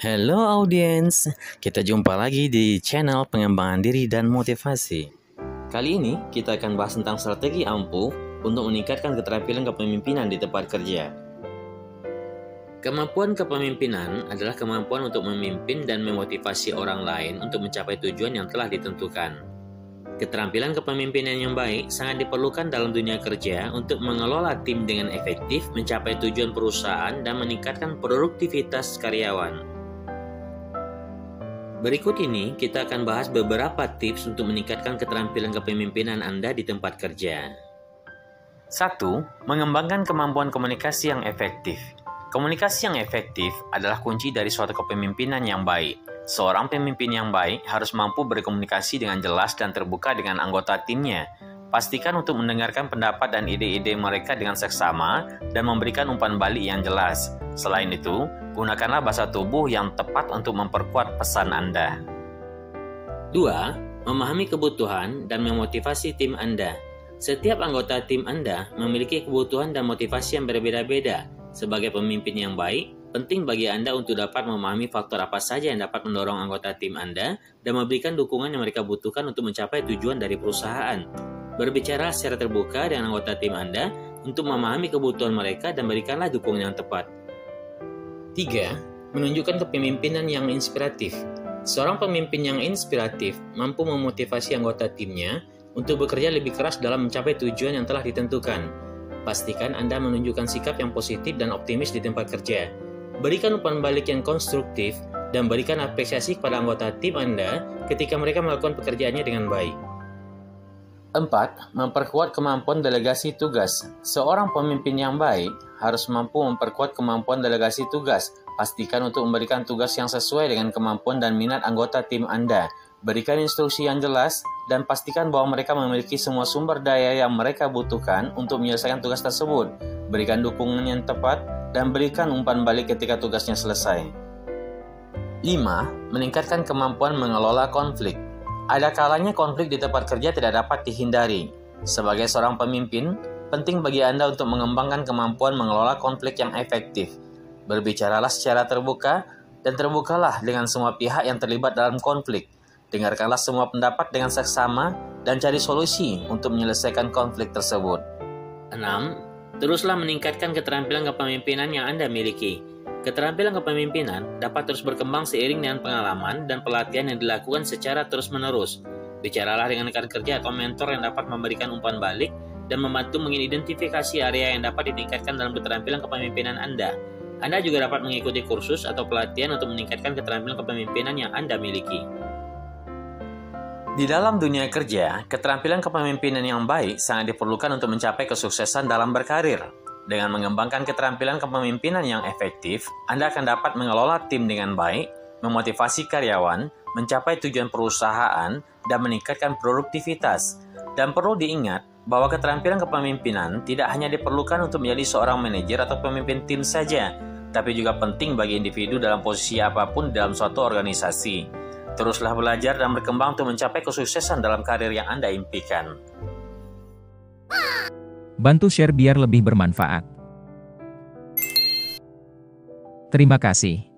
Halo audiens, kita jumpa lagi di channel pengembangan diri dan motivasi. Kali ini kita akan bahas tentang strategi ampuh untuk meningkatkan keterampilan kepemimpinan di tempat kerja. Kemampuan kepemimpinan adalah kemampuan untuk memimpin dan memotivasi orang lain untuk mencapai tujuan yang telah ditentukan. Keterampilan kepemimpinan yang baik sangat diperlukan dalam dunia kerja untuk mengelola tim dengan efektif, mencapai tujuan perusahaan, dan meningkatkan produktivitas karyawan. Berikut ini kita akan bahas beberapa tips untuk meningkatkan keterampilan kepemimpinan Anda di tempat kerja. 1. Mengembangkan kemampuan komunikasi yang efektif. Komunikasi yang efektif adalah kunci dari suatu kepemimpinan yang baik. Seorang pemimpin yang baik harus mampu berkomunikasi dengan jelas dan terbuka dengan anggota timnya. Pastikan untuk mendengarkan pendapat dan ide-ide mereka dengan seksama dan memberikan umpan balik yang jelas. Selain itu, gunakanlah bahasa tubuh yang tepat untuk memperkuat pesan Anda. 2. Memahami kebutuhan dan memotivasi tim Anda. Setiap anggota tim Anda memiliki kebutuhan dan motivasi yang berbeda-beda. Sebagai pemimpin yang baik, penting bagi Anda untuk dapat memahami faktor apa saja yang dapat mendorong anggota tim Anda dan memberikan dukungan yang mereka butuhkan untuk mencapai tujuan dari perusahaan. Berbicara secara terbuka dengan anggota tim Anda untuk memahami kebutuhan mereka dan berikanlah dukungan yang tepat. 3. Menunjukkan kepemimpinan yang inspiratif. Seorang pemimpin yang inspiratif mampu memotivasi anggota timnya untuk bekerja lebih keras dalam mencapai tujuan yang telah ditentukan. Pastikan Anda menunjukkan sikap yang positif dan optimis di tempat kerja. Berikan umpan balik yang konstruktif dan berikan apresiasi kepada anggota tim Anda ketika mereka melakukan pekerjaannya dengan baik. 4. Memperkuat kemampuan delegasi tugas. Seorang pemimpin yang baik harus mampu memperkuat kemampuan delegasi tugas. Pastikan untuk memberikan tugas yang sesuai dengan kemampuan dan minat anggota tim Anda. Berikan instruksi yang jelas dan pastikan bahwa mereka memiliki semua sumber daya yang mereka butuhkan untuk menyelesaikan tugas tersebut. Berikan dukungan yang tepat dan berikan umpan balik ketika tugasnya selesai. 5. Meningkatkan kemampuan mengelola konflik. Ada kalanya konflik di tempat kerja tidak dapat dihindari. Sebagai seorang pemimpin, penting bagi Anda untuk mengembangkan kemampuan mengelola konflik yang efektif. Berbicaralah secara terbuka dan terbukalah dengan semua pihak yang terlibat dalam konflik. Dengarkanlah semua pendapat dengan seksama dan cari solusi untuk menyelesaikan konflik tersebut. 6. Teruslah meningkatkan keterampilan kepemimpinan yang Anda miliki. Keterampilan kepemimpinan dapat terus berkembang seiring dengan pengalaman dan pelatihan yang dilakukan secara terus-menerus. Bicaralah dengan rekan kerja atau mentor yang dapat memberikan umpan balik dan membantu mengidentifikasi area yang dapat ditingkatkan dalam keterampilan kepemimpinan Anda. Anda juga dapat mengikuti kursus atau pelatihan untuk meningkatkan keterampilan kepemimpinan yang Anda miliki. Di dalam dunia kerja, keterampilan kepemimpinan yang baik sangat diperlukan untuk mencapai kesuksesan dalam berkarir. Dengan mengembangkan keterampilan kepemimpinan yang efektif, Anda akan dapat mengelola tim dengan baik, memotivasi karyawan, mencapai tujuan perusahaan, dan meningkatkan produktivitas. Dan perlu diingat bahwa keterampilan kepemimpinan tidak hanya diperlukan untuk menjadi seorang manajer atau pemimpin tim saja, tapi juga penting bagi individu dalam posisi apapun dalam suatu organisasi. Teruslah belajar dan berkembang untuk mencapai kesuksesan dalam karir yang Anda impikan. Bantu share biar lebih bermanfaat. Terima kasih.